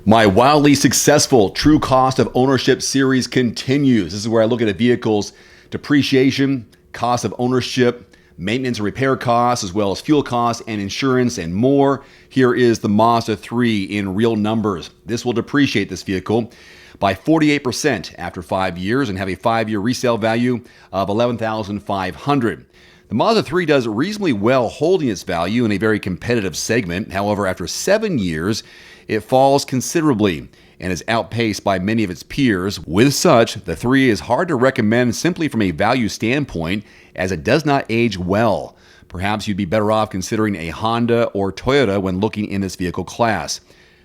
My wildly successful True Cost of Ownership series continues. This is where I look at a vehicle's depreciation, cost of ownership, maintenance and repair costs, as well as fuel costs and insurance and more. Here is the Mazda 3 in real numbers. This will depreciate this vehicle by 48% after 5 years and have a 5-year resale value of $11,500. The Mazda 3 does reasonably well holding its value in a very competitive segment. However, after 7 years, it falls considerably and is outpaced by many of its peers. With such, the 3 is hard to recommend simply from a value standpoint as it does not age well. Perhaps you'd be better off considering a Honda or Toyota when looking in this vehicle class.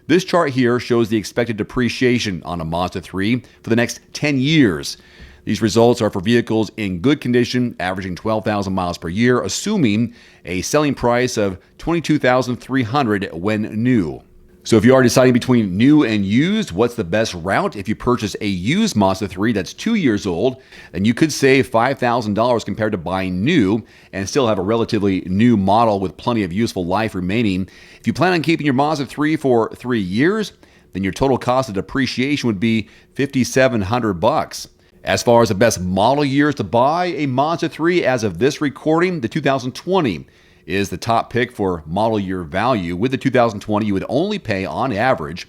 This chart here shows the expected depreciation on a Mazda 3 for the next 10 years. These results are for vehicles in good condition, averaging 12,000 miles per year, assuming a selling price of $22,300 when new. So if you are deciding between new and used, what's the best route? If you purchase a used Mazda 3 that's 2 years old, then you could save $5,000 compared to buying new and still have a relatively new model with plenty of useful life remaining. If you plan on keeping your Mazda 3 for 3 years, then your total cost of depreciation would be $5,700. As far as the best model years to buy a Mazda 3 as of this recording, the 2020 is the top pick for model year value. With the 2020, you would only pay, on average,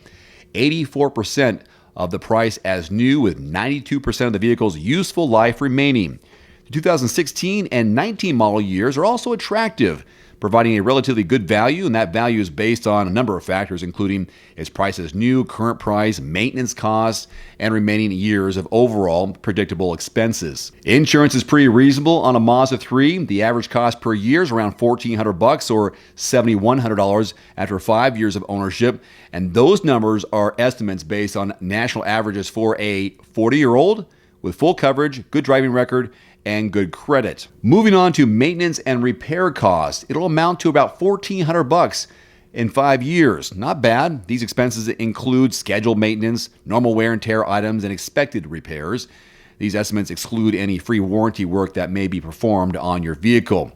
84% of the price as new, with 92% of the vehicle's useful life remaining. The 2016 and 19 model years are also attractive, providing a relatively good value, and that value is based on a number of factors, including its price as new, current price, maintenance costs, and remaining years of overall predictable expenses. Insurance is pretty reasonable on a Mazda 3. The average cost per year is around $1,400 or $7,100 after 5 years of ownership, and those numbers are estimates based on national averages for a 40-year-old with full coverage, good driving record, and good credit. Moving on to maintenance and repair costs, it'll amount to about $1,400 in 5 years. Not bad. These expenses include scheduled maintenance, normal wear and tear items, and expected repairs. These estimates exclude any free warranty work that may be performed on your vehicle.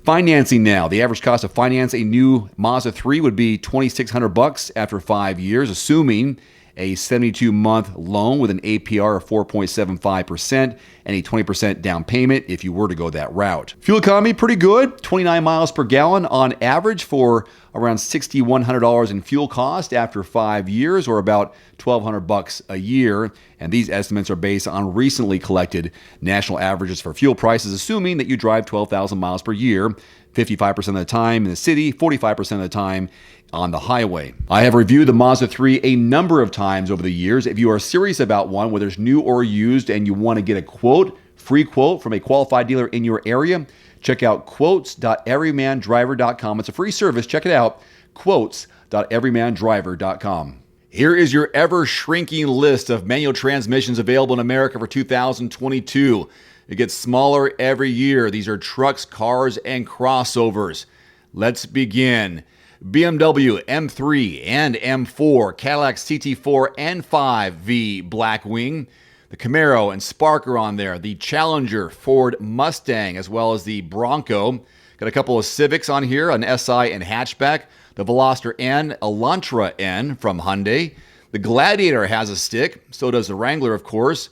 Financing now. The average cost of finance a new Mazda 3 would be $2,600 after 5 years, assuming a 72-month loan with an APR of 4.75% and a 20% down payment if you were to go that route. Fuel economy, pretty good. 29 miles per gallon on average for around $6,100 in fuel cost after 5 years, or about $1,200 a year. And these estimates are based on recently collected national averages for fuel prices, assuming that you drive 12,000 miles per year, 55% of the time in the city, 45% of the time on the highway. I have reviewed the Mazda 3 a number of times over the years. If you are serious about one, whether it's new or used, and you want to get a quote, free quote from a qualified dealer in your area, check out quotes.everymandriver.com. It's a free service. Check it out, quotes.everymandriver.com. Here is your ever-shrinking list of manual transmissions available in America for 2022. It gets smaller every year. These are trucks, cars, and crossovers. Let's begin. BMW M3 and M4, Cadillac CT4 and 5V Blackwing, the Camaro and Spark are on there, the Challenger, Ford Mustang, as well as the Bronco. Got a couple of Civics on here, an SI and hatchback, the Veloster N, Elantra N from Hyundai. The Gladiator has a stick, so does the Wrangler, of course.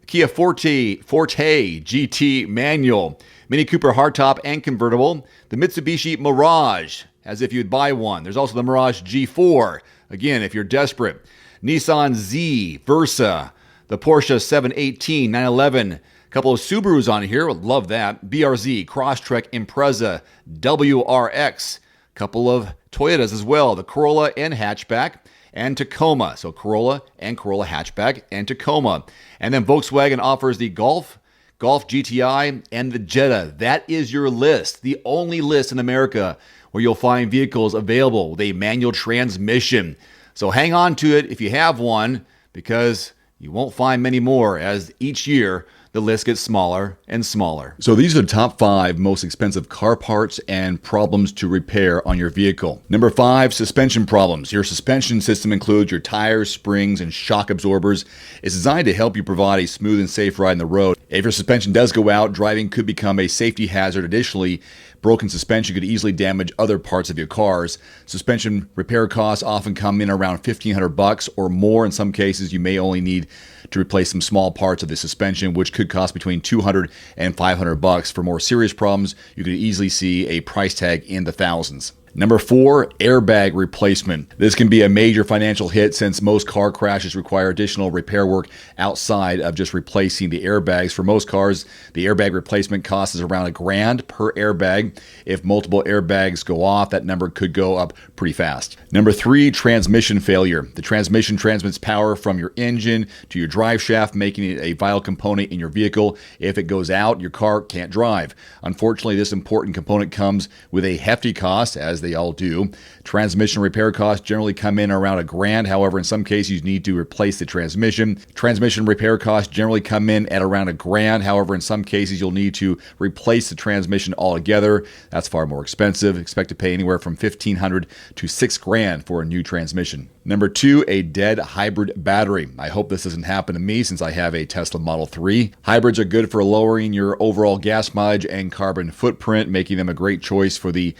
The Kia Forte GT manual, Mini Cooper hardtop and convertible, the Mitsubishi Mirage, as if you'd buy one. There's also the Mirage G4, again, if you're desperate. Nissan Z, Versa, the Porsche 718, 911, a couple of Subarus on here, love that. BRZ, Crosstrek, Impreza, WRX, a couple of Toyotas as well, the Corolla and hatchback, and Tacoma. So Corolla and Corolla hatchback and Tacoma. And then Volkswagen offers the Golf GTI, and the Jetta. That is your list, the only list in America where you'll find vehicles available with a manual transmission. So hang on to it if you have one, because you won't find many more as each year the list gets smaller and smaller. So these are the top 5 most expensive car parts and problems to repair on your vehicle. Number 5, suspension problems. Your suspension system includes your tires, springs, and shock absorbers. It's designed to help you provide a smooth and safe ride on the road. If your suspension does go out, driving could become a safety hazard. Additionally, broken suspension could easily damage other parts of your cars. Suspension repair costs often come in around $1,500 or more. In some cases, you may only need to replace some small parts of the suspension, which could cost between $200 and $500. For more serious problems, you could easily see a price tag in the thousands. Number 4, airbag replacement. This can be a major financial hit since most car crashes require additional repair work outside of just replacing the airbags. For most cars, the airbag replacement cost is around $1,000 per airbag. If multiple airbags go off, that number could go up pretty fast. Number 3, transmission failure. The transmission transmits power from your engine to your drive shaft, making it a vital component in your vehicle. If it goes out, your car can't drive. Unfortunately, this important component comes with a hefty cost, as they all do. Transmission repair costs generally come in around $1,000. However, in some cases, you need to replace the transmission. Transmission repair costs generally come in at around $1,000. However, in some cases, you'll need to replace the transmission altogether. That's far more expensive. Expect to pay anywhere from $1,500 to $6,000 for a new transmission. Number 2, a dead hybrid battery. I hope this doesn't happen to me since I have a Tesla Model 3. Hybrids are good for lowering your overall gas mileage and carbon footprint, making them a great choice for the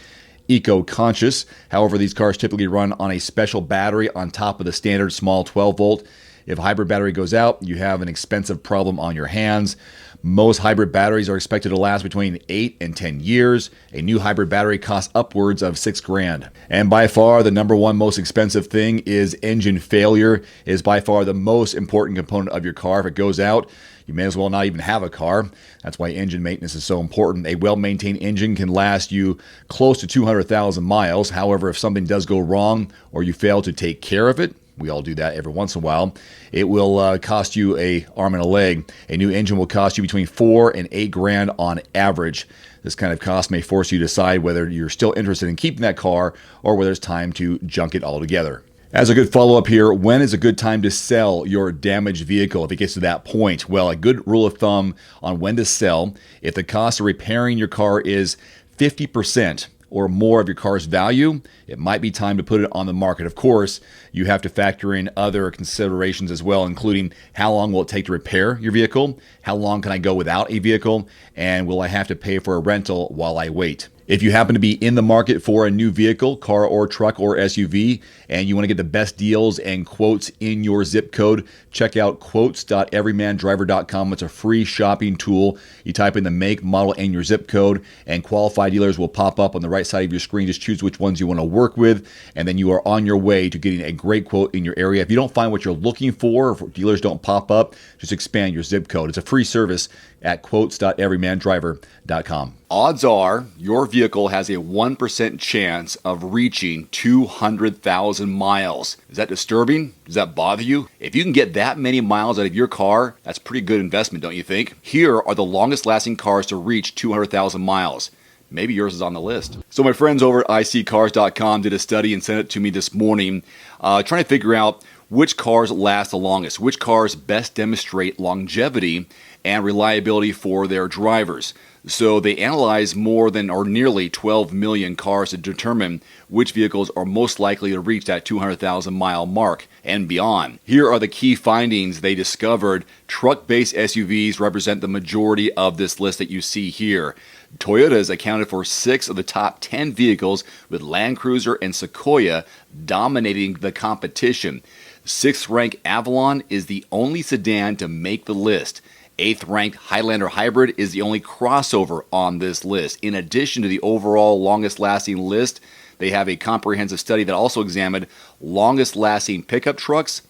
eco-conscious. However, these cars typically run on a special battery on top of the standard small 12-volt. If a hybrid battery goes out, you have an expensive problem on your hands. Most hybrid batteries are expected to last between 8 and 10 years. A new hybrid battery costs upwards of $6,000. And by far, the number one most expensive thing is engine failure. It is by far the most important component of your car. If it goes out, you may as well not even have a car. That's why engine maintenance is so important. A well-maintained engine can last you close to 200,000 miles. However, if something does go wrong or you fail to take care of it, we all do that every once in a while, it will cost you an arm and a leg. A new engine will cost you between $4,000 and $8,000 on average. This kind of cost may force you to decide whether you're still interested in keeping that car or whether it's time to junk it altogether. As a good follow-up here, when is a good time to sell your damaged vehicle if it gets to that point? Well, a good rule of thumb on when to sell, if the cost of repairing your car is 50% or more of your car's value, it might be time to put it on the market. Of course, you have to factor in other considerations as well, including how long will it take to repair your vehicle, how long can I go without a vehicle, and will I have to pay for a rental while I wait? If you happen to be in the market for a new vehicle, car or truck or SUV, and you want to get the best deals and quotes in your zip code, check out quotes.everymandriver.com. It's a free shopping tool. You type in the make, model, and your zip code, and qualified dealers will pop up on the right side of your screen. Just choose which ones you want to work with, and then you are on your way to getting a great quote in your area. If you don't find what you're looking for, or if dealers don't pop up, just expand your zip code. It's a free service at quotes.everymandriver.com. Odds are your vehicle has a 1% chance of reaching 200,000 miles. Is that disturbing? Does that bother you? If you can get that many miles out of your car, that's a pretty good investment, don't you think? Here are the longest lasting cars to reach 200,000 miles. Maybe yours is on the list. So my friends over at iSeeCars.com did a study and sent it to me this morning, trying to figure out which cars last the longest, which cars best demonstrate longevity and reliability for their drivers. So they analyzed more than or nearly 12 million cars to determine which vehicles are most likely to reach that 200,000 mile mark and beyond. Here are the key findings they discovered. Truck-based SUVs represent the majority of this list that you see here. Toyota's accounted for 6 of the top 10 vehicles, with Land Cruiser and Sequoia dominating the competition. 6th-ranked Avalon is the only sedan to make the list. 8th-ranked Highlander Hybrid is the only crossover on this list. In addition to the overall longest-lasting list, they have a comprehensive study that also examined longest-lasting pickup trucks,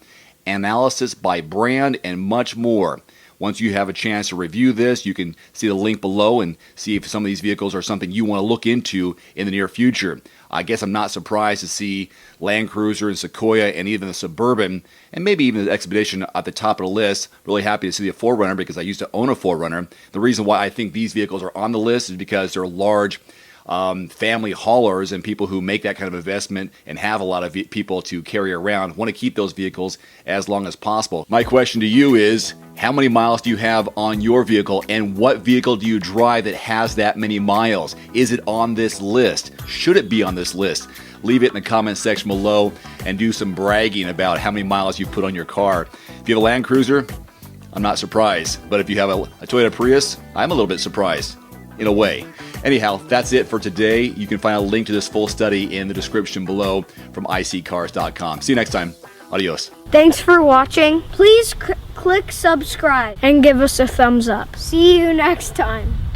analysis by brand, and much more. Once you have a chance to review this, you can see the link below and see if some of these vehicles are something you want to look into in the near future. I guess I'm not surprised to see Land Cruiser and Sequoia and even the Suburban and maybe even the Expedition at the top of the list. Really happy to see the 4Runner because I used to own a 4Runner. The reason why I think these vehicles are on the list is because they're large family haulers, and people who make that kind of investment and have a lot of people to carry around want to keep those vehicles as long as possible. My question to you is, how many miles do you have on your vehicle, and what vehicle do you drive that has that many miles? Is it on this list? Should it be on this list? Leave it in the comment section below and do some bragging about how many miles you put on your car. If you have a Land Cruiser, I'm not surprised. But if you have a Toyota Prius, I'm a little bit surprised, in a way. Anyhow, that's it for today. You can find a link to this full study in the description below from iSeeCars.com. See you next time. Adios. Thanks for watching. Please click subscribe and give us a thumbs up. See you next time.